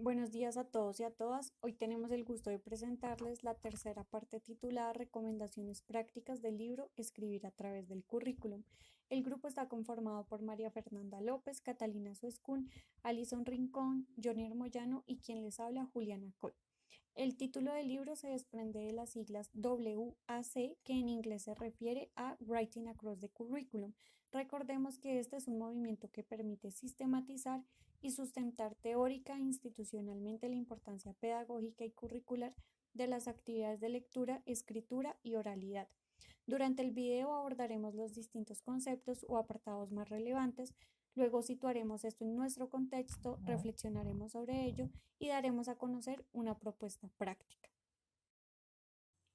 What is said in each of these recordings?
Buenos días a todos y a todas. Hoy tenemos el gusto de presentarles la tercera parte titulada Recomendaciones prácticas del libro Escribir a través del currículum. El grupo está conformado por María Fernanda López, Catalina Suescún, Alison Rincón, Johnny Moyano y quien les habla, Juliana Coy. El título del libro se desprende de las siglas WAC, que en inglés se refiere a Writing Across the Curriculum. Recordemos que este es un movimiento que permite sistematizar y sustentar teórica e institucionalmente la importancia pedagógica y curricular de las actividades de lectura, escritura y oralidad. Durante el video abordaremos los distintos conceptos o apartados más relevantes. Luego situaremos esto en nuestro contexto, reflexionaremos sobre ello y daremos a conocer una propuesta práctica.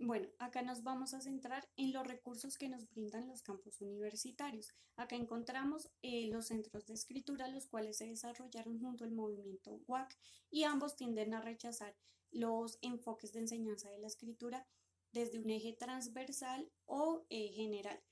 Bueno, acá nos vamos a centrar en los recursos que nos brindan los campus universitarios. Acá encontramos los centros de escritura, los cuales se desarrollaron junto al movimiento WAC y ambos tienden a rechazar los enfoques de enseñanza de la escritura desde un eje transversal o general.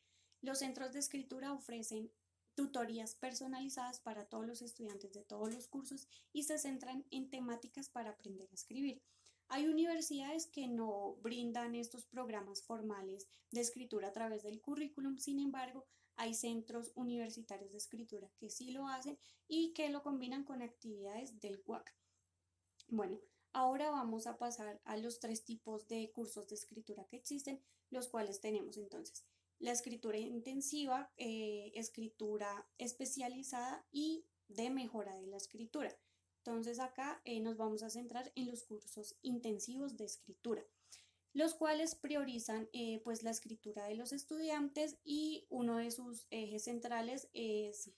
Los centros de escritura ofrecen tutorías personalizadas para todos los estudiantes de todos los cursos y se centran en temáticas para aprender a escribir. Hay universidades que no brindan estos programas formales de escritura a través del currículum, sin embargo, hay centros universitarios de escritura que sí lo hacen y que lo combinan con actividades del WAC. Bueno, ahora vamos a pasar a los tres tipos de cursos de escritura que existen, los cuales tenemos entonces la escritura intensiva, escritura especializada y de mejora de la escritura. Entonces acá nos vamos a centrar en los cursos intensivos de escritura, los cuales priorizan pues la escritura de los estudiantes y uno de sus ejes centrales es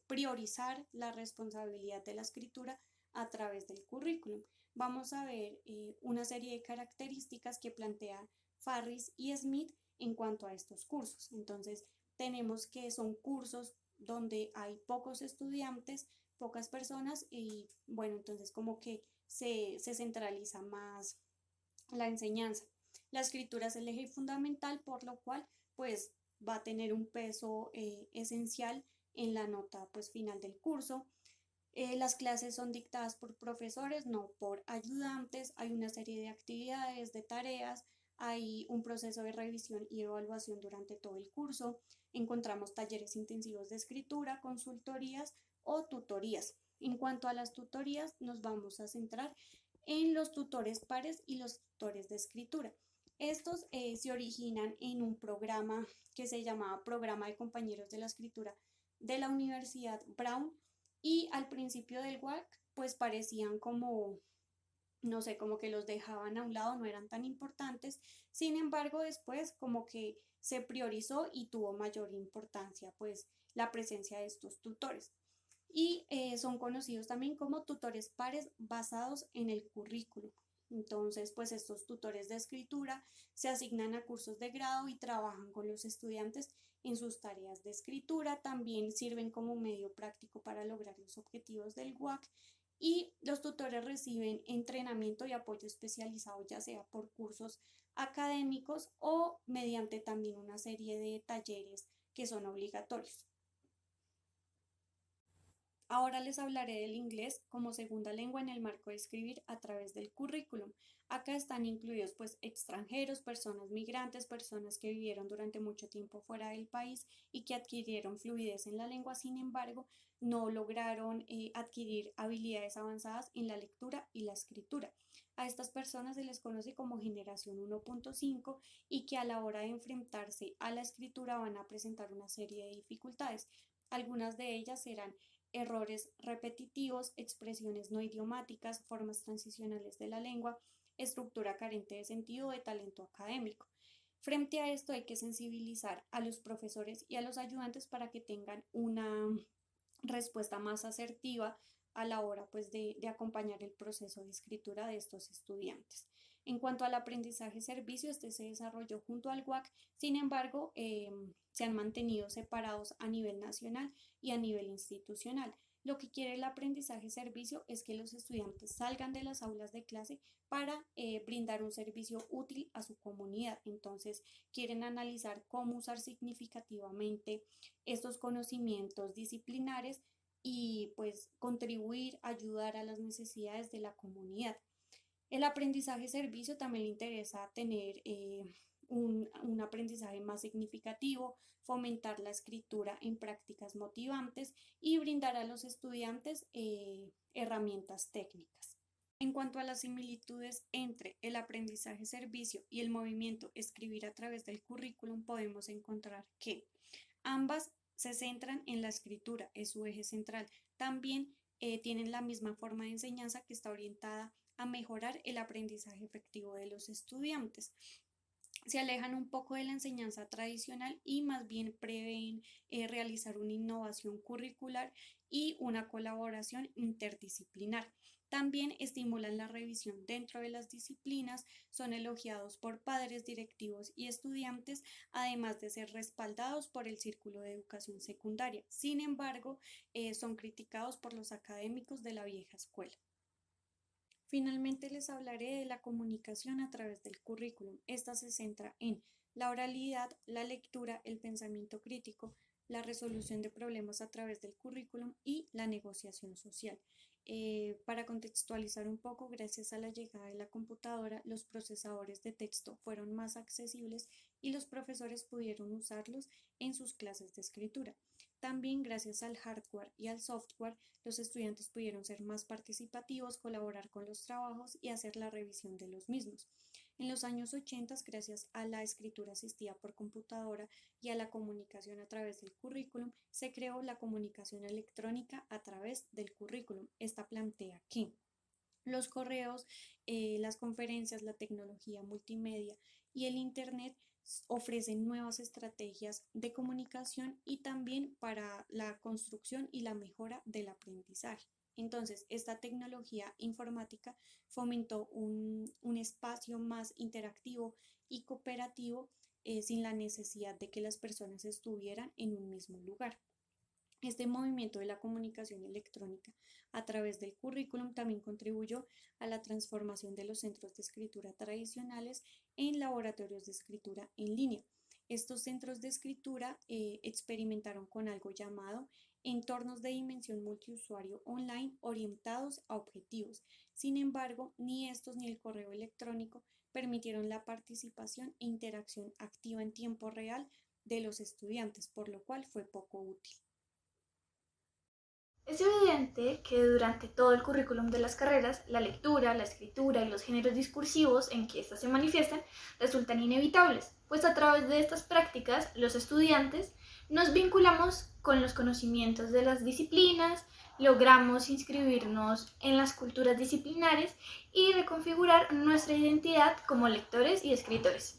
priorizar la responsabilidad de la escritura a través del currículum. Vamos a ver una serie de características que plantea Farris y Smith en cuanto a estos cursos. Entonces, tenemos que son cursos donde hay pocos estudiantes, pocas personas y bueno, entonces como que se centraliza más la enseñanza. La escritura es el eje fundamental, por lo cual pues va a tener un peso esencial en la nota pues final del curso. Las clases son dictadas por profesores, no por ayudantes. Hay una serie de actividades, de tareas, hay un proceso de revisión y evaluación durante todo el curso. Encontramos talleres intensivos de escritura, consultorías o tutorías. En cuanto a las tutorías, nos vamos a centrar en los tutores pares y los tutores de escritura. Estos se originan en un programa que se llamaba Programa de Compañeros de la Escritura de la Universidad Brown y al principio del WAC pues parecían como, no sé, como que los dejaban a un lado, no eran tan importantes. Sin embargo, después como que se priorizó y tuvo mayor importancia pues la presencia de estos tutores y son conocidos también como tutores pares basados en el currículo. Entonces, pues estos tutores de escritura se asignan a cursos de grado y trabajan con los estudiantes en sus tareas de escritura. También sirven como medio práctico para lograr los objetivos del WAC y los tutores reciben entrenamiento y apoyo especializado, ya sea por cursos académicos o mediante también una serie de talleres que son obligatorios. Ahora les hablaré del inglés como segunda lengua en el marco de escribir a través del currículum. Acá están incluidos pues extranjeros, personas migrantes, personas que vivieron durante mucho tiempo fuera del país y que adquirieron fluidez en la lengua, sin embargo, no lograron adquirir habilidades avanzadas en la lectura y la escritura. A estas personas se les conoce como generación 1.5 y que a la hora de enfrentarse a la escritura van a presentar una serie de dificultades. Algunas de ellas serán errores repetitivos, expresiones no idiomáticas, formas transicionales de la lengua, estructura carente de sentido, de talento académico. Frente a esto hay que sensibilizar a los profesores y a los ayudantes para que tengan una respuesta más asertiva a la hora pues, de acompañar el proceso de escritura de estos estudiantes. En cuanto al aprendizaje servicio, este se desarrolló junto al WAC, sin embargo, se han mantenido separados a nivel nacional y a nivel institucional. Lo que quiere el aprendizaje servicio es que los estudiantes salgan de las aulas de clase para brindar un servicio útil a su comunidad. Entonces, quieren analizar cómo usar significativamente estos conocimientos disciplinares y pues contribuir, ayudar a las necesidades de la comunidad. El aprendizaje servicio también le interesa tener un aprendizaje más significativo, fomentar la escritura en prácticas motivantes y brindar a los estudiantes herramientas técnicas. En cuanto a las similitudes entre el aprendizaje servicio y el movimiento escribir a través del currículum, podemos encontrar que ambas se centran en la escritura, es su eje central. También tienen la misma forma de enseñanza que está orientada a mejorar el aprendizaje efectivo de los estudiantes. Se alejan un poco de la enseñanza tradicional y más bien prevén realizar una innovación curricular y una colaboración interdisciplinar. También estimulan la revisión dentro de las disciplinas, son elogiados por padres, directivos y estudiantes, además de ser respaldados por el Círculo de Educación Secundaria. Sin embargo, son criticados por los académicos de la vieja escuela. Finalmente les hablaré de la comunicación a través del currículum. Esta se centra en la oralidad, la lectura, el pensamiento crítico, la resolución de problemas a través del currículum y la negociación social. Para contextualizar un poco, gracias a la llegada de la computadora, los procesadores de texto fueron más accesibles y los profesores pudieron usarlos en sus clases de escritura. También gracias al hardware y al software, los estudiantes pudieron ser más participativos, colaborar con los trabajos y hacer la revisión de los mismos. En los años 80, gracias a la escritura asistida por computadora y a la comunicación a través del currículum, se creó la comunicación electrónica a través del currículum. Esta plantea que los correos, las conferencias, la tecnología multimedia y el Internet ofrecen nuevas estrategias de comunicación y también para la construcción y la mejora del aprendizaje. Entonces, esta tecnología informática fomentó un espacio más interactivo y cooperativo sin la necesidad de que las personas estuvieran en un mismo lugar. Este movimiento de la comunicación electrónica a través del currículum también contribuyó a la transformación de los centros de escritura tradicionales en laboratorios de escritura en línea. Estos centros de escritura experimentaron con algo llamado entornos de dimensión multiusuario online orientados a objetivos. Sin embargo, ni estos ni el correo electrónico permitieron la participación e interacción activa en tiempo real de los estudiantes, por lo cual fue poco útil. Es evidente que durante todo el currículum de las carreras, la lectura, la escritura y los géneros discursivos en que éstas se manifiestan resultan inevitables, pues a través de estas prácticas los estudiantes nos vinculamos con los conocimientos de las disciplinas, logramos inscribirnos en las culturas disciplinares y reconfigurar nuestra identidad como lectores y escritores.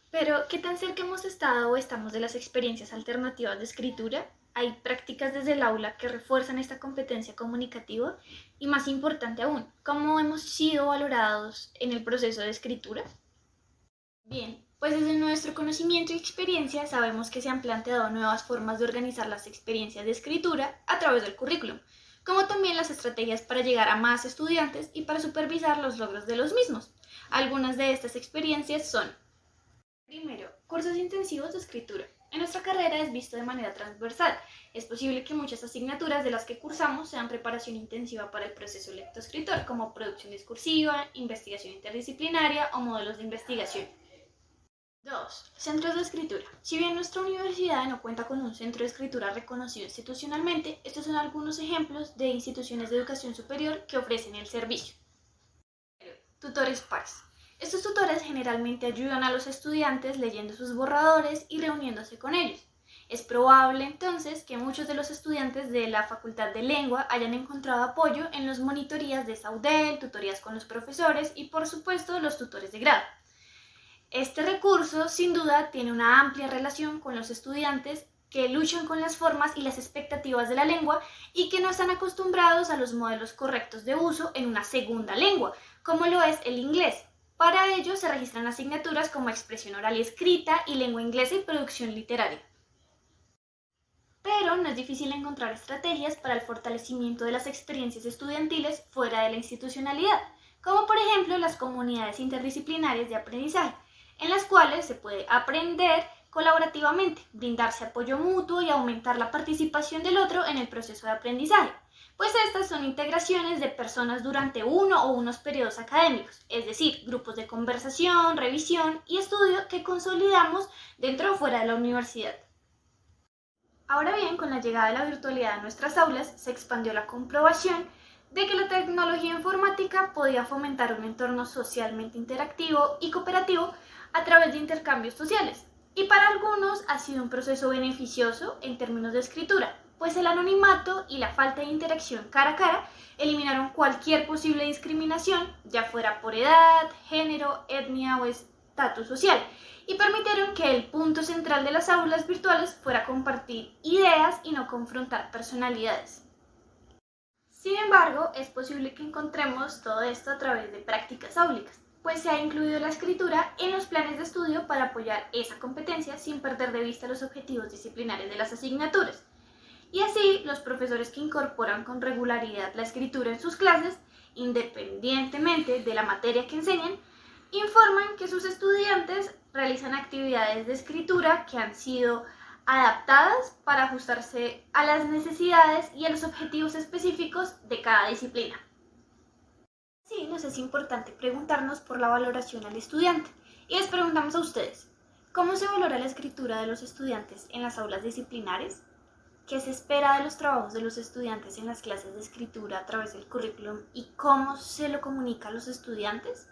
Pero, ¿qué tan cerca hemos estado o estamos de las experiencias alternativas de escritura? Hay prácticas desde el aula que refuerzan esta competencia comunicativa y, más importante aún, ¿cómo hemos sido valorados en el proceso de escritura? Bien, pues desde nuestro conocimiento y experiencia sabemos que se han planteado nuevas formas de organizar las experiencias de escritura a través del currículum, como también las estrategias para llegar a más estudiantes y para supervisar los logros de los mismos. Algunas de estas experiencias son: primero, cursos intensivos de escritura. En nuestra carrera es visto de manera transversal. Es posible que muchas asignaturas de las que cursamos sean preparación intensiva para el proceso lectoescritor, como producción discursiva, investigación interdisciplinaria o modelos de investigación. 2. Centros de escritura. Si bien nuestra universidad no cuenta con un centro de escritura reconocido institucionalmente, estos son algunos ejemplos de instituciones de educación superior que ofrecen el servicio. Tutores pares. Estos tutores generalmente ayudan a los estudiantes leyendo sus borradores y reuniéndose con ellos. Es probable entonces que muchos de los estudiantes de la Facultad de Lengua hayan encontrado apoyo en las monitorías de SAUDEL, tutorías con los profesores y por supuesto los tutores de grado. Este recurso sin duda tiene una amplia relación con los estudiantes que luchan con las formas y las expectativas de la lengua y que no están acostumbrados a los modelos correctos de uso en una segunda lengua, como lo es el inglés. Para ello se registran asignaturas como expresión oral y escrita y lengua inglesa y producción literaria. Pero no es difícil encontrar estrategias para el fortalecimiento de las experiencias estudiantiles fuera de la institucionalidad, como por ejemplo las comunidades interdisciplinarias de aprendizaje, en las cuales se puede aprender colaborativamente, brindarse apoyo mutuo y aumentar la participación del otro en el proceso de aprendizaje, pues estas son integraciones de personas durante uno o unos periodos académicos, es decir, grupos de conversación, revisión y estudio que consolidamos dentro o fuera de la universidad. Ahora bien, con la llegada de la virtualidad a nuestras aulas, se expandió la comprobación de que la tecnología informática podía fomentar un entorno socialmente interactivo y cooperativo a través de intercambios sociales. Y para algunos ha sido un proceso beneficioso en términos de escritura, pues el anonimato y la falta de interacción cara a cara eliminaron cualquier posible discriminación, ya fuera por edad, género, etnia o estatus social, y permitieron que el punto central de las aulas virtuales fuera compartir ideas y no confrontar personalidades. Sin embargo, es posible que encontremos todo esto a través de prácticas áulicas, pues se ha incluido la escritura en los planes de estudio para apoyar esa competencia sin perder de vista los objetivos disciplinares de las asignaturas. Y así, los profesores que incorporan con regularidad la escritura en sus clases, independientemente de la materia que enseñan, informan que sus estudiantes realizan actividades de escritura que han sido adaptadas para ajustarse a las necesidades y a los objetivos específicos de cada disciplina. Sí, nos es importante preguntarnos por la valoración al estudiante y les preguntamos a ustedes, ¿cómo se valora la escritura de los estudiantes en las aulas disciplinares? ¿Qué se espera de los trabajos de los estudiantes en las clases de escritura a través del currículum y cómo se lo comunica a los estudiantes?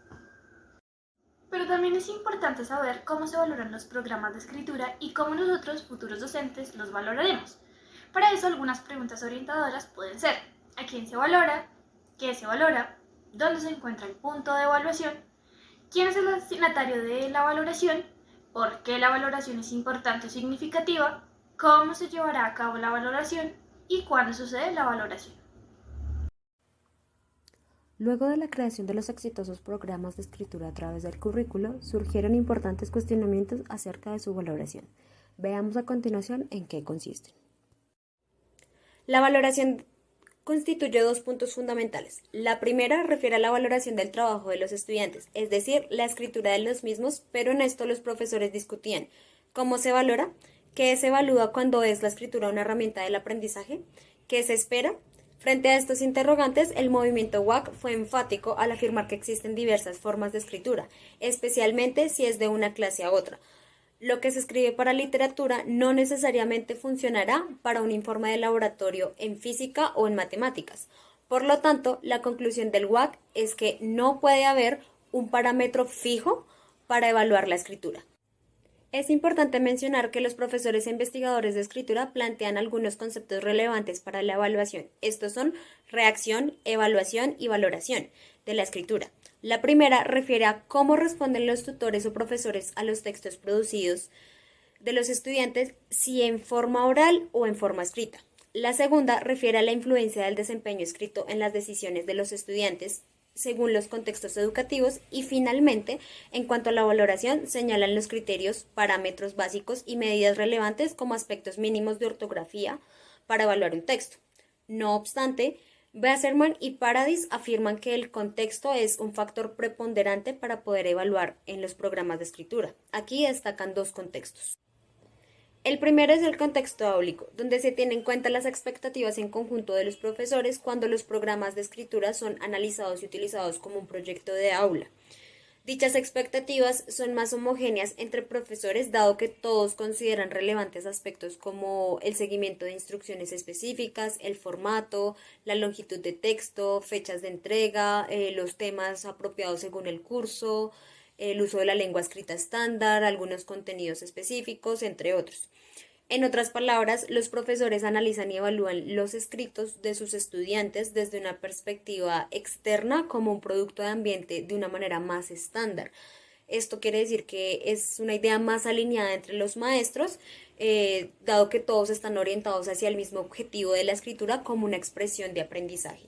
Pero también es importante saber cómo se valoran los programas de escritura y cómo nosotros, futuros docentes, los valoraremos. Para eso, algunas preguntas orientadoras pueden ser: ¿a quién se valora? ¿Qué se valora? ¿Dónde se encuentra el punto de evaluación? ¿Quién es el destinatario de la valoración? ¿Por qué la valoración es importante o significativa? ¿Cómo se llevará a cabo la valoración? ¿Y cuándo sucede la valoración? Luego de la creación de los exitosos programas de escritura a través del currículo, surgieron importantes cuestionamientos acerca de su valoración. Veamos a continuación en qué consisten. La valoración constituye dos puntos fundamentales. La primera refiere a la valoración del trabajo de los estudiantes, es decir, la escritura de los mismos, pero en esto los profesores discutían cómo se valora, qué se evalúa cuando es la escritura una herramienta del aprendizaje, qué se espera. Frente a estos interrogantes, el movimiento WAC fue enfático al afirmar que existen diversas formas de escritura, especialmente si es de una clase a otra. Lo que se escribe para literatura no necesariamente funcionará para un informe de laboratorio en física o en matemáticas. Por lo tanto, la conclusión del WAC es que no puede haber un parámetro fijo para evaluar la escritura. Es importante mencionar que los profesores e investigadores de escritura plantean algunos conceptos relevantes para la evaluación. Estos son reacción, evaluación y valoración de la escritura. La primera refiere a cómo responden los tutores o profesores a los textos producidos de los estudiantes, si en forma oral o en forma escrita. La segunda refiere a la influencia del desempeño escrito en las decisiones de los estudiantes según los contextos educativos y finalmente, en cuanto a la valoración, señalan los criterios, parámetros básicos y medidas relevantes como aspectos mínimos de ortografía para evaluar un texto. No obstante, Wasserman y Paradis afirman que el contexto es un factor preponderante para poder evaluar en los programas de escritura. Aquí destacan dos contextos. El primero es el contexto áulico, donde se tienen en cuenta las expectativas en conjunto de los profesores cuando los programas de escritura son analizados y utilizados como un proyecto de aula. Dichas expectativas son más homogéneas entre profesores, dado que todos consideran relevantes aspectos como el seguimiento de instrucciones específicas, el formato, la longitud de texto, fechas de entrega, los temas apropiados según el curso, el uso de la lengua escrita estándar, algunos contenidos específicos, entre otros. En otras palabras, los profesores analizan y evalúan los escritos de sus estudiantes desde una perspectiva externa como un producto de ambiente de una manera más estándar. Esto quiere decir que es una idea más alineada entre los maestros, dado que todos están orientados hacia el mismo objetivo de la escritura como una expresión de aprendizaje.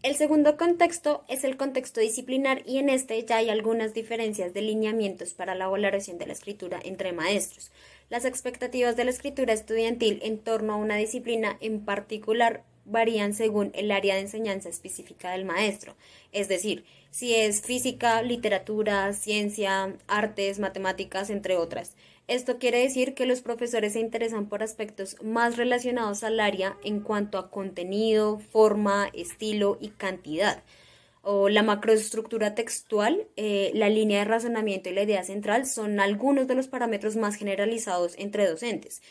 El segundo contexto es el contexto disciplinar y en este ya hay algunas diferencias de lineamientos para la valoración de la escritura entre maestros. Las expectativas de la escritura estudiantil en torno a una disciplina en particular varían según el área de enseñanza específica del maestro, es decir, si es física, literatura, ciencia, artes, matemáticas, entre otras. Esto quiere decir que los profesores se interesan por aspectos más relacionados al área en cuanto a contenido, forma, estilo y cantidad. O la macroestructura textual, la línea de razonamiento y la idea central son algunos de los parámetros más generalizados entre docentes.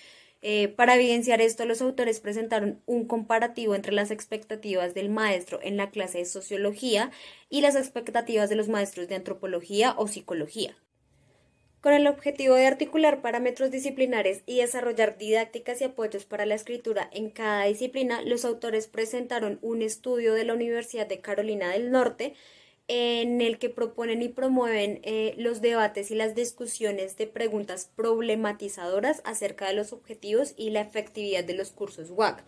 Para evidenciar esto, los autores presentaron un comparativo entre las expectativas del maestro en la clase de sociología y las expectativas de los maestros de antropología o psicología. Con el objetivo de articular parámetros disciplinares y desarrollar didácticas y apoyos para la escritura en cada disciplina, los autores presentaron un estudio de la Universidad de Carolina del Norte en el que proponen y promueven los debates y las discusiones de preguntas problematizadoras acerca de los objetivos y la efectividad de los cursos WAC.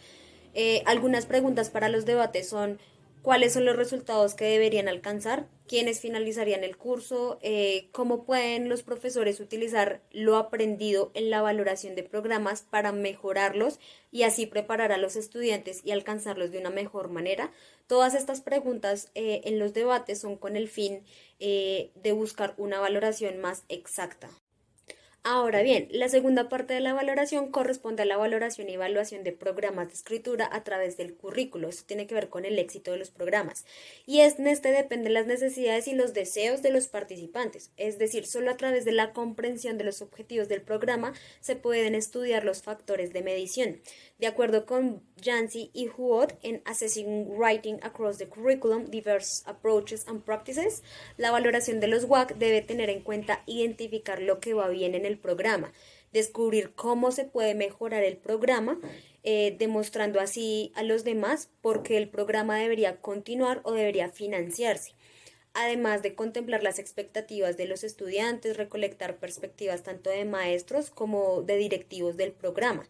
Algunas preguntas para los debates son: ¿cuáles son los resultados que deberían alcanzar? ¿Quiénes finalizarían el curso? ¿Cómo pueden los profesores utilizar lo aprendido en la valoración de programas para mejorarlos y así preparar a los estudiantes y alcanzarlos de una mejor manera? Todas estas preguntas en los debates son con el fin de buscar una valoración más exacta. Ahora bien, la segunda parte de la valoración corresponde a la valoración y evaluación de programas de escritura a través del currículo. Esto tiene que ver con el éxito de los programas. Y en este dependen las necesidades y los deseos de los participantes. Es decir, solo a través de la comprensión de los objetivos del programa se pueden estudiar los factores de medición. De acuerdo con Yancey y Huot en Assessing Writing Across the Curriculum, Diverse Approaches and Practices, la valoración de los WAC debe tener en cuenta identificar lo que va bien en el programa, descubrir cómo se puede mejorar el programa, demostrando así a los demás por qué el programa debería continuar o debería financiarse. Además de contemplar las expectativas de los estudiantes, recolectar perspectivas tanto de maestros como de directivos del programa.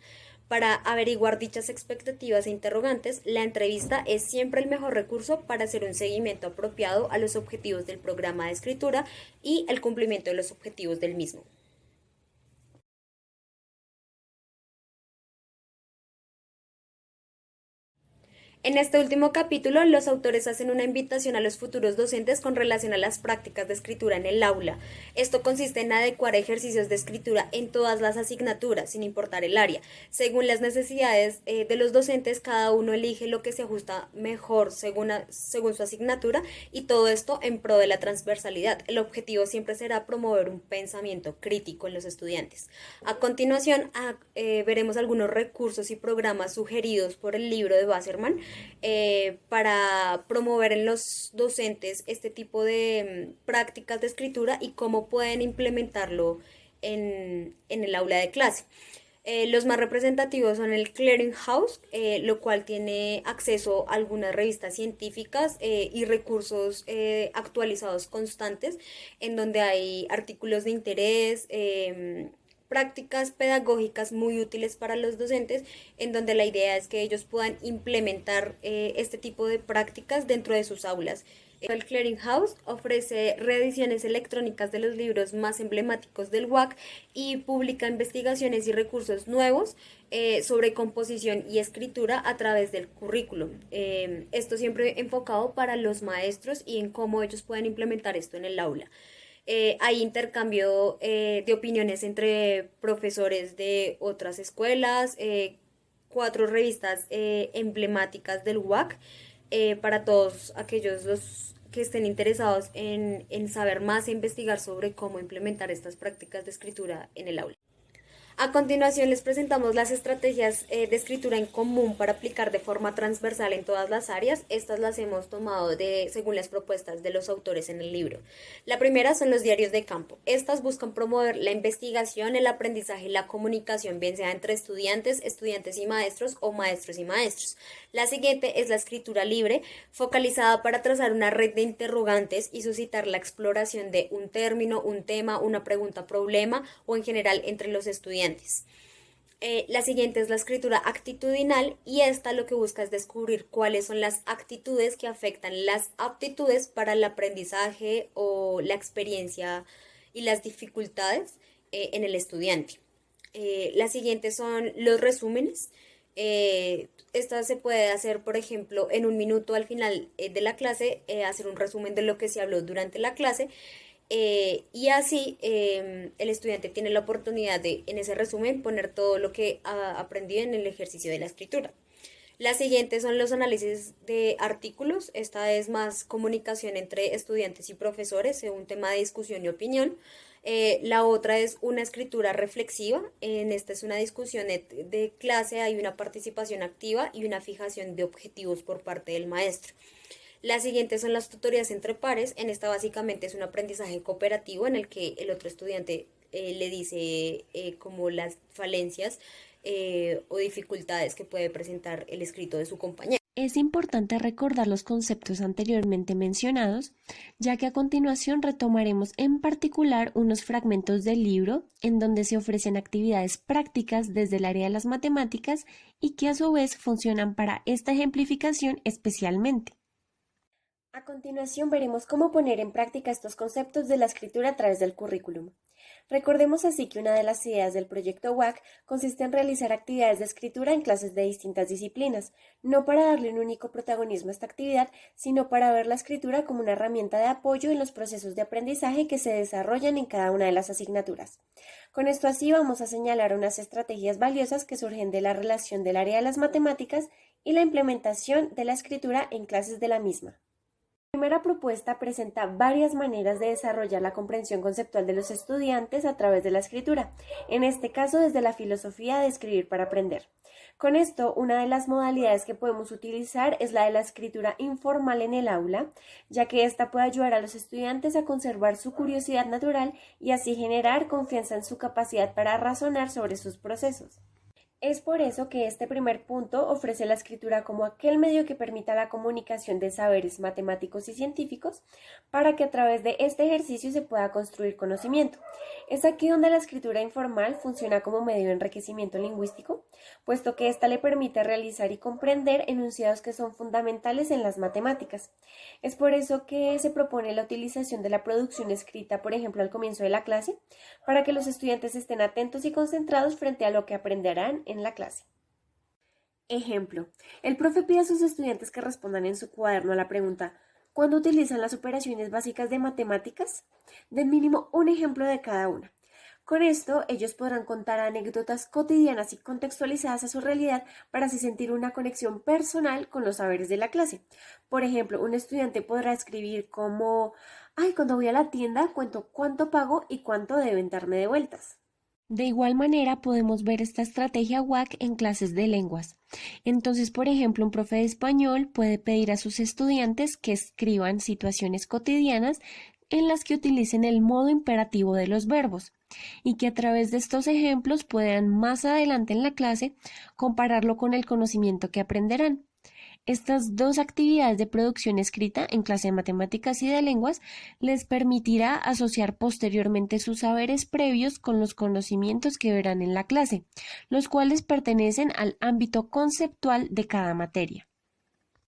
Para averiguar dichas expectativas e interrogantes, la entrevista es siempre el mejor recurso para hacer un seguimiento apropiado a los objetivos del programa de escritura y el cumplimiento de los objetivos del mismo. En este último capítulo, los autores hacen una invitación a los futuros docentes con relación a las prácticas de escritura en el aula. Esto consiste en adecuar ejercicios de escritura en todas las asignaturas, sin importar el área. Según las necesidades de los docentes, cada uno elige lo que se ajusta mejor según su asignatura, y todo esto en pro de la transversalidad. El objetivo siempre será promover un pensamiento crítico en los estudiantes. A continuación, veremos algunos recursos y programas sugeridos por el libro de Wasserman para promover en los docentes este tipo de prácticas de escritura y cómo pueden implementarlo en el aula de clase. Los más representativos son el Clearinghouse, lo cual tiene acceso a algunas revistas científicas y recursos actualizados constantes, en donde hay artículos de interés, prácticas pedagógicas muy útiles para los docentes, en donde la idea es que ellos puedan implementar este tipo de prácticas dentro de sus aulas. El Clearinghouse ofrece reediciones electrónicas de los libros más emblemáticos del WAC y publica investigaciones y recursos nuevos sobre composición y escritura a través del currículum. Esto siempre enfocado para los maestros y en cómo ellos pueden implementar esto en el aula. Hay intercambio de opiniones entre profesores de otras escuelas, 4 revistas emblemáticas del WAC para todos aquellos los que estén interesados en saber más e investigar sobre cómo implementar estas prácticas de escritura en el aula. A continuación les presentamos las estrategias de escritura en común para aplicar de forma transversal en todas las áreas. Estas las hemos tomado según las propuestas de los autores en el libro. La primera son los diarios de campo. Estas buscan promover la investigación, el aprendizaje y la comunicación, bien sea entre estudiantes y maestros o maestros y maestros. La siguiente es la escritura libre, focalizada para trazar una red de interrogantes y suscitar la exploración de un término, un tema, una pregunta, problema o en general entre los estudiantes. La siguiente es la escritura actitudinal, y esta lo que busca es descubrir cuáles son las actitudes que afectan las aptitudes para el aprendizaje o la experiencia y las dificultades en el estudiante. Las siguientes son los resúmenes. Esta se puede hacer, por ejemplo, en un minuto al final de la clase, hacer un resumen de lo que se habló durante la clase. Y así el estudiante tiene la oportunidad de, en ese resumen, poner todo lo que ha aprendido en el ejercicio de la escritura. Las siguientes son los análisis de artículos. Esta es más comunicación entre estudiantes y profesores, un tema de discusión y opinión. La otra es una escritura reflexiva. En esta es una discusión de clase, hay una participación activa y una fijación de objetivos por parte del maestro. Las siguientes son las tutorías entre pares. En esta básicamente es un aprendizaje cooperativo en el que el otro estudiante le dice como las falencias o dificultades que puede presentar el escrito de su compañero. Es importante recordar los conceptos anteriormente mencionados, ya que a continuación retomaremos en particular unos fragmentos del libro en donde se ofrecen actividades prácticas desde el área de las matemáticas y que a su vez funcionan para esta ejemplificación especialmente. A continuación veremos cómo poner en práctica estos conceptos de la escritura a través del currículum. Recordemos así que una de las ideas del proyecto WAC consiste en realizar actividades de escritura en clases de distintas disciplinas, no para darle un único protagonismo a esta actividad, sino para ver la escritura como una herramienta de apoyo en los procesos de aprendizaje que se desarrollan en cada una de las asignaturas. Con esto así vamos a señalar unas estrategias valiosas que surgen de la relación del área de las matemáticas y la implementación de la escritura en clases de la misma. La primera propuesta presenta varias maneras de desarrollar la comprensión conceptual de los estudiantes a través de la escritura, en este caso desde la filosofía de escribir para aprender. Con esto, una de las modalidades que podemos utilizar es la de la escritura informal en el aula, ya que esta puede ayudar a los estudiantes a conservar su curiosidad natural y así generar confianza en su capacidad para razonar sobre sus procesos. Es por eso que este primer punto ofrece la escritura como aquel medio que permita la comunicación de saberes matemáticos y científicos para que a través de este ejercicio se pueda construir conocimiento. Es aquí donde la escritura informal funciona como medio de enriquecimiento lingüístico, puesto que ésta le permite realizar y comprender enunciados que son fundamentales en las matemáticas. Es por eso que se propone la utilización de la producción escrita, por ejemplo, al comienzo de la clase, para que los estudiantes estén atentos y concentrados frente a lo que aprenderán en la clase. Ejemplo, el profe pide a sus estudiantes que respondan en su cuaderno a la pregunta ¿cuándo utilizan las operaciones básicas de matemáticas? Den mínimo un ejemplo de cada una. Con esto, ellos podrán contar anécdotas cotidianas y contextualizadas a su realidad para así sentir una conexión personal con los saberes de la clase. Por ejemplo, un estudiante podrá escribir como cuando voy a la tienda cuento cuánto pago y cuánto deben darme de vueltas. De igual manera, podemos ver esta estrategia WAC en clases de lenguas. Entonces, por ejemplo, un profe de español puede pedir a sus estudiantes que escriban situaciones cotidianas en las que utilicen el modo imperativo de los verbos y que a través de estos ejemplos puedan más adelante en la clase compararlo con el conocimiento que aprenderán. Estas dos actividades de producción escrita en clase de matemáticas y de lenguas les permitirá asociar posteriormente sus saberes previos con los conocimientos que verán en la clase, los cuales pertenecen al ámbito conceptual de cada materia.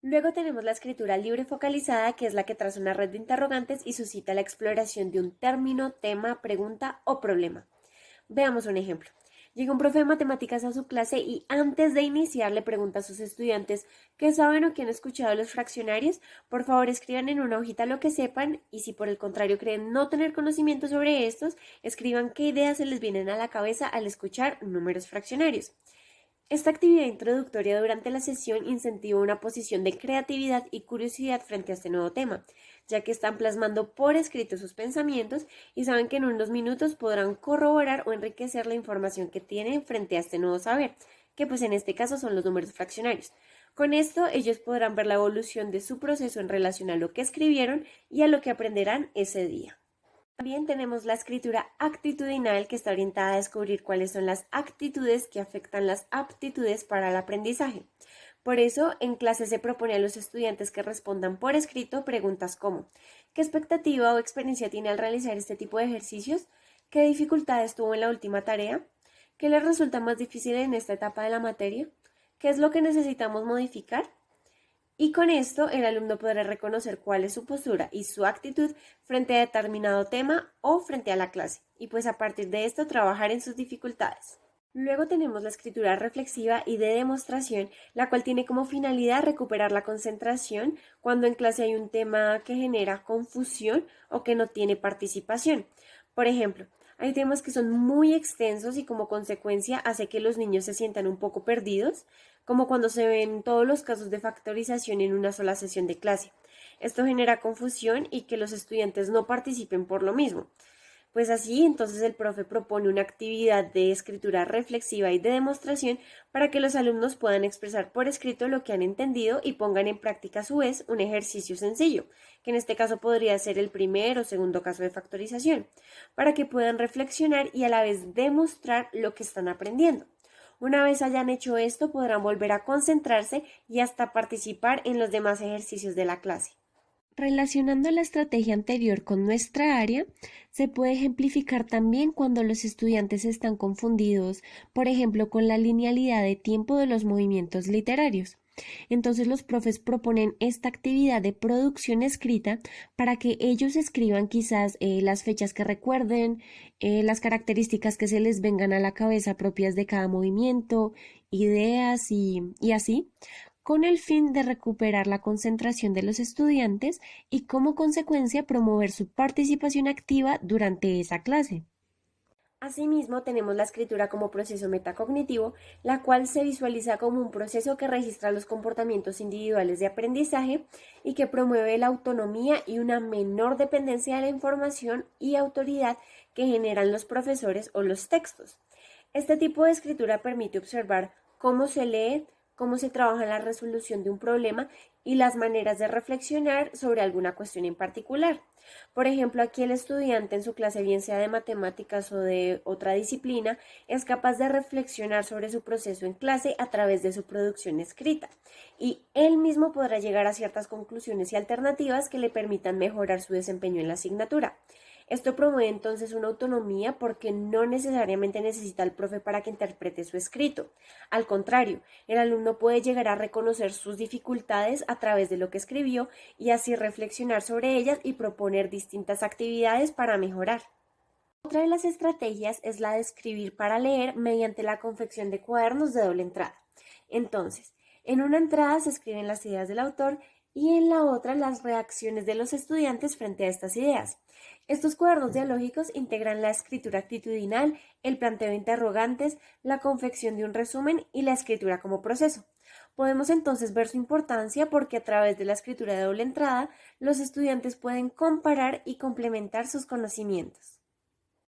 Luego tenemos la escritura libre focalizada, que es la que traza una red de interrogantes y suscita la exploración de un término, tema, pregunta o problema. Veamos un ejemplo. Llega un profe de matemáticas a su clase y antes de iniciar le pregunta a sus estudiantes ¿qué saben o qué han escuchado de los fraccionarios? Por favor escriban en una hojita lo que sepan y si por el contrario creen no tener conocimiento sobre estos, escriban qué ideas se les vienen a la cabeza al escuchar números fraccionarios. Esta actividad introductoria durante la sesión incentiva una posición de creatividad y curiosidad frente a este nuevo tema, ya que están plasmando por escrito sus pensamientos y saben que en unos minutos podrán corroborar o enriquecer la información que tienen frente a este nuevo saber, que pues en este caso son los números fraccionarios. Con esto ellos podrán ver la evolución de su proceso en relación a lo que escribieron y a lo que aprenderán ese día. También tenemos la escritura actitudinal, que está orientada a descubrir cuáles son las actitudes que afectan las aptitudes para el aprendizaje. Por eso, en clase se propone a los estudiantes que respondan por escrito preguntas como ¿qué expectativa o experiencia tiene al realizar este tipo de ejercicios? ¿Qué dificultades tuvo en la última tarea? ¿Qué les resulta más difícil en esta etapa de la materia? ¿Qué es lo que necesitamos modificar? Y con esto el alumno podrá reconocer cuál es su postura y su actitud frente a determinado tema o frente a la clase, y pues a partir de esto trabajar en sus dificultades. Luego tenemos la escritura reflexiva y de demostración, la cual tiene como finalidad recuperar la concentración cuando en clase hay un tema que genera confusión o que no tiene participación. Por ejemplo, hay temas que son muy extensos y como consecuencia hace que los niños se sientan un poco perdidos, como cuando se ven todos los casos de factorización en una sola sesión de clase. Esto genera confusión y que los estudiantes no participen por lo mismo. Pues así, entonces el profe propone una actividad de escritura reflexiva y de demostración para que los alumnos puedan expresar por escrito lo que han entendido y pongan en práctica a su vez un ejercicio sencillo, que en este caso podría ser el primer o segundo caso de factorización, para que puedan reflexionar y a la vez demostrar lo que están aprendiendo. Una vez hayan hecho esto, podrán volver a concentrarse y hasta participar en los demás ejercicios de la clase. Relacionando la estrategia anterior con nuestra área, se puede ejemplificar también cuando los estudiantes están confundidos, por ejemplo, con la linealidad de tiempo de los movimientos literarios. Entonces los profes proponen esta actividad de producción escrita para que ellos escriban quizás las fechas que recuerden, las características que se les vengan a la cabeza propias de cada movimiento, ideas y así, con el fin de recuperar la concentración de los estudiantes y como consecuencia promover su participación activa durante esa clase. Asimismo, tenemos la escritura como proceso metacognitivo, la cual se visualiza como un proceso que registra los comportamientos individuales de aprendizaje y que promueve la autonomía y una menor dependencia de la información y autoridad que generan los profesores o los textos. Este tipo de escritura permite observar cómo se lee, cómo se trabaja en la resolución de un problema y las maneras de reflexionar sobre alguna cuestión en particular. Por ejemplo, aquí el estudiante en su clase, bien sea de matemáticas o de otra disciplina, es capaz de reflexionar sobre su proceso en clase a través de su producción escrita y él mismo podrá llegar a ciertas conclusiones y alternativas que le permitan mejorar su desempeño en la asignatura. Esto promueve entonces una autonomía porque no necesariamente necesita al profe para que interprete su escrito. Al contrario, el alumno puede llegar a reconocer sus dificultades a través de lo que escribió y así reflexionar sobre ellas y proponer distintas actividades para mejorar. Otra de las estrategias es la de escribir para leer mediante la confección de cuadernos de doble entrada. Entonces, en una entrada se escriben las ideas del autor y en la otra las reacciones de los estudiantes frente a estas ideas. Estos cuadernos dialógicos integran la escritura actitudinal, el planteo de interrogantes, la confección de un resumen y la escritura como proceso. Podemos entonces ver su importancia porque a través de la escritura de doble entrada, los estudiantes pueden comparar y complementar sus conocimientos.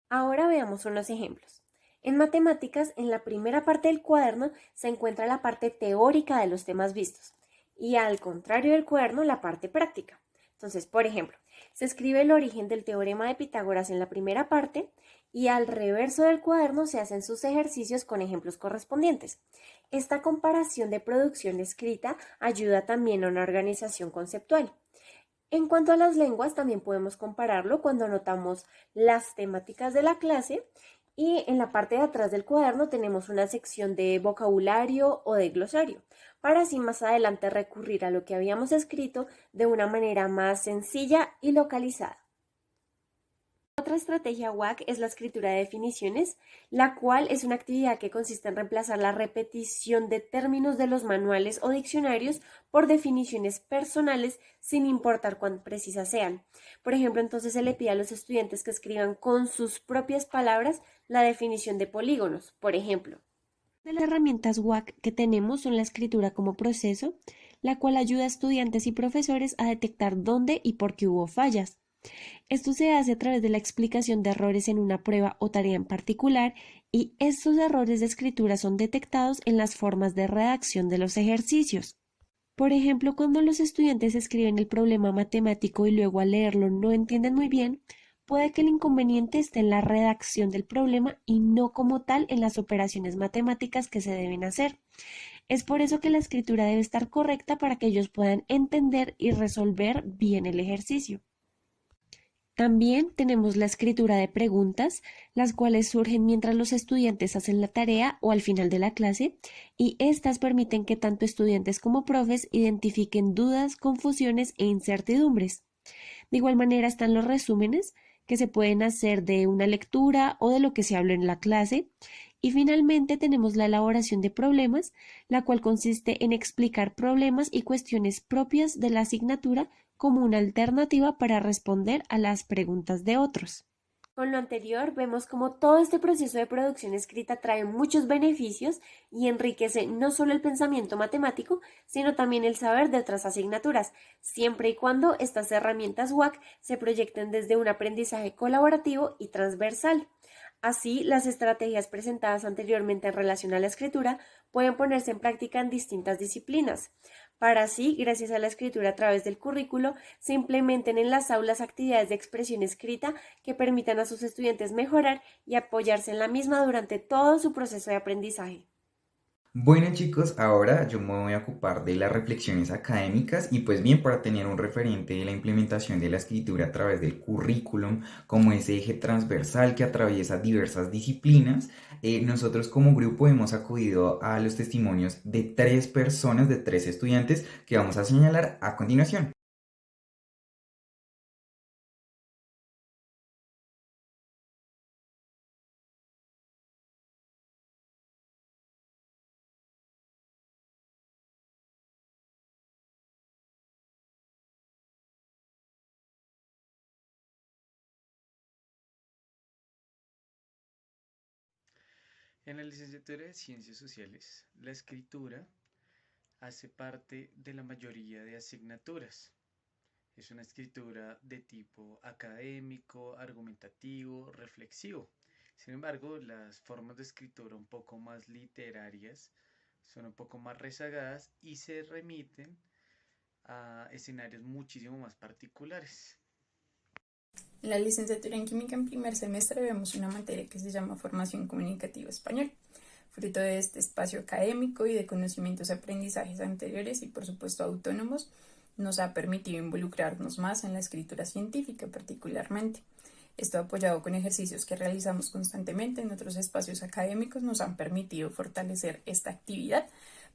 Ahora veamos unos ejemplos. En matemáticas, en la primera parte del cuaderno se encuentra la parte teórica de los temas vistos y al contrario del cuaderno, la parte práctica. Entonces, por ejemplo, se escribe el origen del teorema de Pitágoras en la primera parte y al reverso del cuaderno se hacen sus ejercicios con ejemplos correspondientes. Esta comparación de producción escrita ayuda también a una organización conceptual. En cuanto a las lenguas, también podemos compararlo cuando anotamos las temáticas de la clase y en la parte de atrás del cuaderno tenemos una sección de vocabulario o de glosario, para así más adelante recurrir a lo que habíamos escrito de una manera más sencilla y localizada. Otra estrategia WAC es la escritura de definiciones, la cual es una actividad que consiste en reemplazar la repetición de términos de los manuales o diccionarios por definiciones personales sin importar cuán precisas sean. Por ejemplo, entonces se le pide a los estudiantes que escriban con sus propias palabras la definición de polígonos, por ejemplo. De las herramientas WAC que tenemos son la escritura como proceso, la cual ayuda a estudiantes y profesores a detectar dónde y por qué hubo fallas. Esto se hace a través de la explicación de errores en una prueba o tarea en particular y estos errores de escritura son detectados en las formas de redacción de los ejercicios. Por ejemplo, cuando los estudiantes escriben el problema matemático y luego al leerlo no entienden muy bien, puede que el inconveniente esté en la redacción del problema y no como tal en las operaciones matemáticas que se deben hacer. Es por eso que la escritura debe estar correcta para que ellos puedan entender y resolver bien el ejercicio. También tenemos la escritura de preguntas, las cuales surgen mientras los estudiantes hacen la tarea o al final de la clase, y estas permiten que tanto estudiantes como profes identifiquen dudas, confusiones e incertidumbres. De igual manera están los resúmenes, que se pueden hacer de una lectura o de lo que se habló en la clase, Y finalmente tenemos la elaboración de problemas, la cual consiste en explicar problemas y cuestiones propias de la asignatura como una alternativa para responder a las preguntas de otros. Con lo anterior, vemos cómo todo este proceso de producción escrita trae muchos beneficios y enriquece no solo el pensamiento matemático, sino también el saber de otras asignaturas, siempre y cuando estas herramientas WAC se proyecten desde un aprendizaje colaborativo y transversal. Así, las estrategias presentadas anteriormente en relación a la escritura pueden ponerse en práctica en distintas disciplinas. Para así, gracias a la escritura a través del currículo, se implementen en las aulas actividades de expresión escrita que permitan a sus estudiantes mejorar y apoyarse en la misma durante todo su proceso de aprendizaje. Bueno chicos, ahora yo me voy a ocupar de las reflexiones académicas y pues bien, para tener un referente de la implementación de la escritura a través del currículum como ese eje transversal que atraviesa diversas disciplinas, nosotros como grupo hemos acudido a los testimonios de 3 personas, de 3 estudiantes que vamos a señalar a continuación. En la licenciatura de Ciencias Sociales, la escritura hace parte de la mayoría de asignaturas. Es una escritura de tipo académico, argumentativo, reflexivo. Sin embargo, las formas de escritura un poco más literarias son un poco más rezagadas y se remiten a escenarios muchísimo más particulares. En la licenciatura en Química en primer semestre vemos una materia que se llama Formación Comunicativa Español, fruto de este espacio académico y de conocimientos y aprendizajes anteriores y por supuesto autónomos, nos ha permitido involucrarnos más en la escritura científica particularmente. Esto apoyado con ejercicios que realizamos constantemente en otros espacios académicos nos han permitido fortalecer esta actividad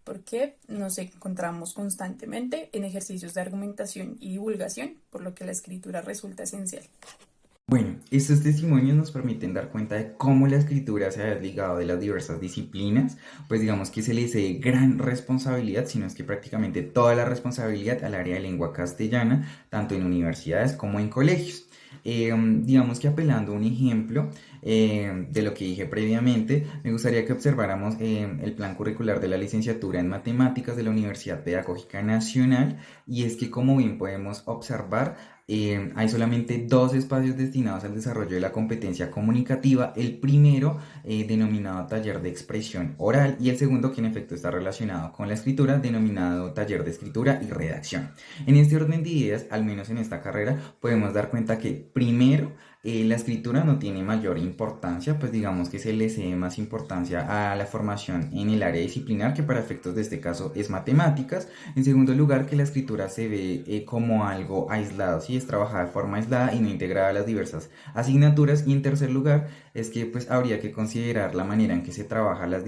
porque nos encontramos constantemente en ejercicios de argumentación y divulgación, por lo que la escritura resulta esencial. Bueno, estos testimonios nos permiten dar cuenta de cómo la escritura se ha desligado de las diversas disciplinas, pues digamos que se le cede gran responsabilidad, sino es que prácticamente toda la responsabilidad al área de lengua castellana, tanto en universidades como en colegios. Digamos que apelando a un ejemplo de lo que dije previamente, me gustaría que observáramos el plan curricular de la licenciatura en matemáticas de la Universidad Pedagógica Nacional, y es que, como bien podemos observar, hay solamente 2 espacios destinados al desarrollo de la competencia comunicativa, el primero denominado taller de expresión oral y el segundo, que en efecto está relacionado con la escritura, denominado taller de escritura y redacción. En este orden de ideas, al menos en esta carrera, podemos dar cuenta que primero la escritura no tiene mayor importancia, pues digamos que se le cede más importancia a la formación en el área disciplinar, que para efectos de este caso es matemáticas. En segundo lugar, que la escritura se ve como algo aislado, ¿sí? Es trabajada de forma aislada y no integrada a las diversas asignaturas. Y en tercer lugar, es que pues habría que considerar la manera en que se trabaja en las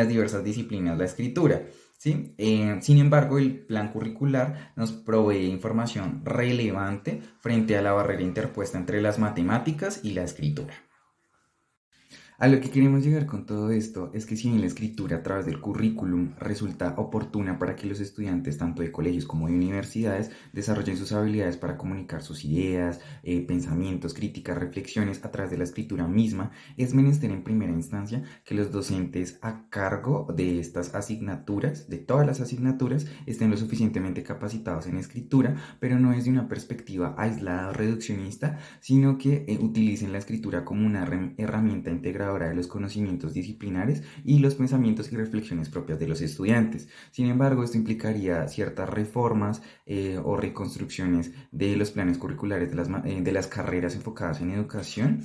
diversas disciplinas la escritura, ¿sí? Sin embargo, el plan curricular nos provee información relevante frente a la barrera interpuesta entre las matemáticas y la escritura. A lo que queremos llegar con todo esto es que si bien la escritura a través del currículum resulta oportuna para que los estudiantes tanto de colegios como de universidades desarrollen sus habilidades para comunicar sus ideas, pensamientos, críticas, reflexiones a través de la escritura misma, es menester en primera instancia que los docentes a cargo de estas asignaturas, de todas las asignaturas, estén lo suficientemente capacitados en escritura, pero no desde una perspectiva aislada o reduccionista, sino que utilicen la escritura como una herramienta integrada de los conocimientos disciplinares y los pensamientos y reflexiones propias de los estudiantes. Sin embargo, esto implicaría ciertas reformas o reconstrucciones de los planes curriculares de las carreras enfocadas en educación,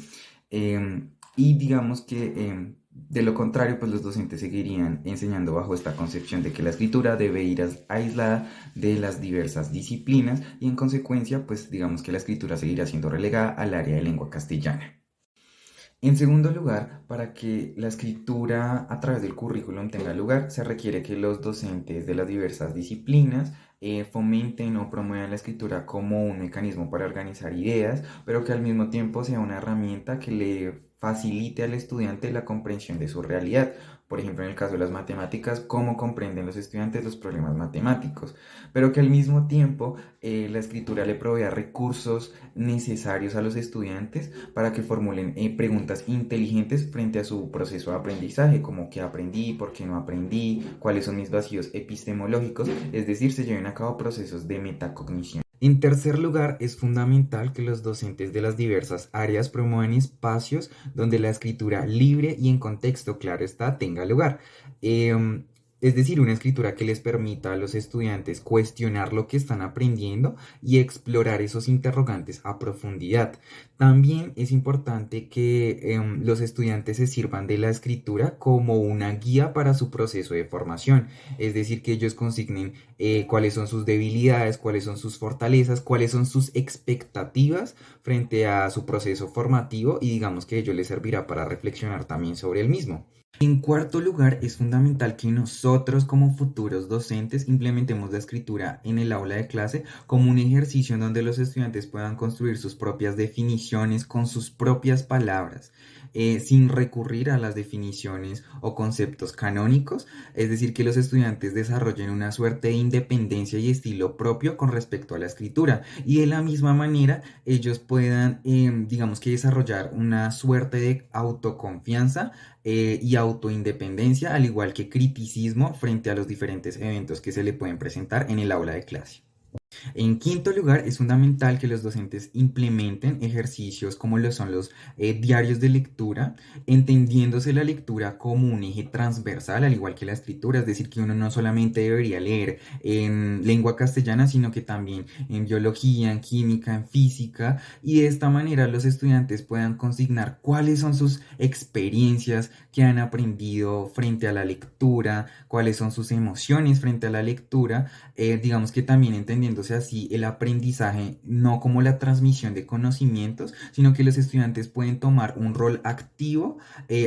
y digamos que de lo contrario, pues los docentes seguirían enseñando bajo esta concepción de que la escritura debe ir aislada de las diversas disciplinas y en consecuencia, pues digamos que la escritura seguirá siendo relegada al área de lengua castellana. En segundo lugar, para que la escritura a través del currículum tenga lugar, se requiere que los docentes de las diversas disciplinas fomenten o promuevan la escritura como un mecanismo para organizar ideas, pero que al mismo tiempo sea una herramienta que le facilite al estudiante la comprensión de su realidad. Por ejemplo, en el caso de las matemáticas, cómo comprenden los estudiantes los problemas matemáticos, pero que al mismo tiempo la escritura le provea recursos necesarios a los estudiantes para que formulen preguntas inteligentes frente a su proceso de aprendizaje, como qué aprendí, por qué no aprendí, cuáles son mis vacíos epistemológicos, es decir, se lleven a cabo procesos de metacognición. En tercer lugar, es fundamental que los docentes de las diversas áreas promuevan espacios donde la escritura libre y en contexto claro está tenga lugar. Es decir, una escritura que les permita a los estudiantes cuestionar lo que están aprendiendo y explorar esos interrogantes a profundidad. También es importante que los estudiantes se sirvan de la escritura como una guía para su proceso de formación, es decir, que ellos consignen cuáles son sus debilidades, cuáles son sus fortalezas, cuáles son sus expectativas frente a su proceso formativo y digamos que ello les servirá para reflexionar también sobre el mismo. En cuarto lugar, es fundamental que nosotros como futuros docentes implementemos la escritura en el aula de clase como un ejercicio en donde los estudiantes puedan construir sus propias definiciones con sus propias palabras, sin recurrir a las definiciones o conceptos canónicos, es decir, que los estudiantes desarrollen una suerte de independencia y estilo propio con respecto a la escritura y de la misma manera ellos puedan, digamos que desarrollar una suerte de autoconfianza y autoindependencia, al igual que criticismo frente a los diferentes eventos que se le pueden presentar en el aula de clase. En quinto lugar, es fundamental que los docentes implementen ejercicios como lo son los diarios de lectura, entendiéndose la lectura como un eje transversal, al igual que la escritura, es decir, que uno no solamente debería leer en lengua castellana, sino que también en biología, en química, en física, y de esta manera los estudiantes puedan consignar cuáles son sus experiencias que han aprendido frente a la lectura, cuáles son sus emociones frente a la lectura, digamos que también entendiéndose así el aprendizaje no como la transmisión de conocimientos, sino que los estudiantes pueden tomar un rol activo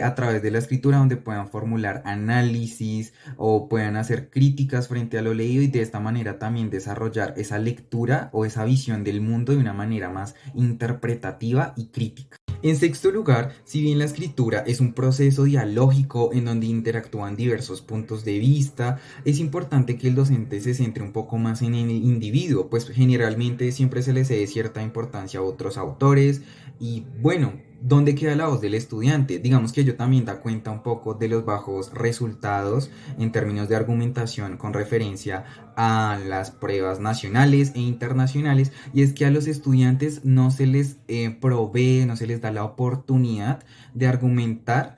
a través de la escritura donde puedan formular análisis o puedan hacer críticas frente a lo leído y de esta manera también desarrollar esa lectura o esa visión del mundo de una manera más interpretativa y crítica. En sexto lugar, si bien la escritura es un proceso dialógico en donde interactúan diversos puntos de vista, es importante que el docente se centre un poco más en el individuo, pues generalmente siempre se le cede cierta importancia a otros autores y bueno, ¿dónde queda la voz del estudiante? Digamos que ello también da cuenta un poco de los bajos resultados en términos de argumentación con referencia a las pruebas nacionales e internacionales, y es que a los estudiantes no se les provee, no se les da la oportunidad de argumentar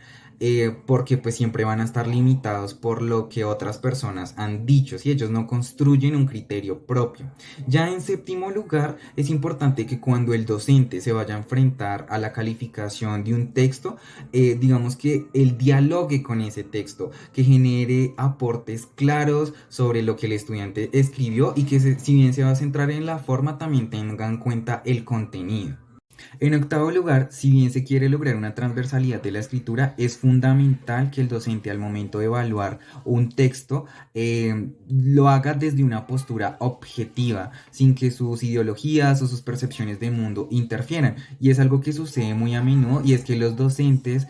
porque pues siempre van a estar limitados por lo que otras personas han dicho, si ellos no construyen un criterio propio. Ya en séptimo lugar, es importante que cuando el docente se vaya a enfrentar a la calificación de un texto, digamos que él dialogue con ese texto, que genere aportes claros sobre lo que el estudiante escribió y que si bien se va a centrar en la forma, también tenga en cuenta el contenido. En octavo lugar, si bien se quiere lograr una transversalidad de la escritura, es fundamental que el docente al momento de evaluar un texto lo haga desde una postura objetiva, sin que sus ideologías o sus percepciones de mundo interfieran. Y es algo que sucede muy a menudo, y es que los docentes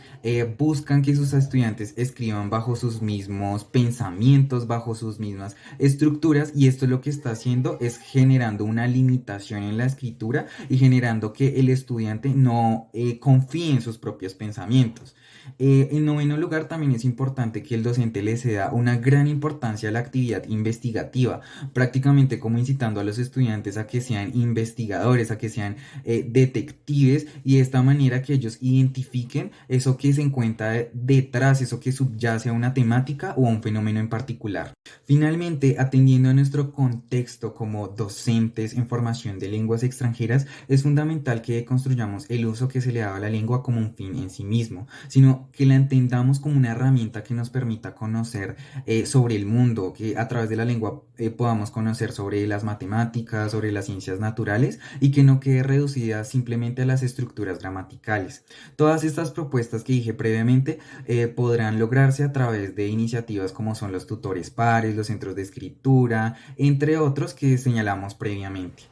buscan que sus estudiantes escriban bajo sus mismos pensamientos, bajo sus mismas estructuras, y esto lo que está haciendo es generando una limitación en la escritura y generando que el estudiante no confíe en sus propios pensamientos. En noveno lugar, también es importante que el docente le ceda una gran importancia a la actividad investigativa, prácticamente como incitando a los estudiantes a que sean investigadores, a que sean detectives, y de esta manera que ellos identifiquen eso que se encuentra detrás, eso que subyace a una temática o a un fenómeno en particular. Finalmente, atendiendo a nuestro contexto como docentes en formación de lenguas extranjeras, es fundamental que construyamos el uso que se le da a la lengua como un fin en sí mismo, sino que la entendamos como una herramienta que nos permita conocer sobre el mundo, que a través de la lengua podamos conocer sobre las matemáticas, sobre las ciencias naturales, y que no quede reducida simplemente a las estructuras gramaticales. Todas estas propuestas que dije previamente podrán lograrse a través de iniciativas como son los tutores pares, los centros de escritura, entre otros que señalamos previamente.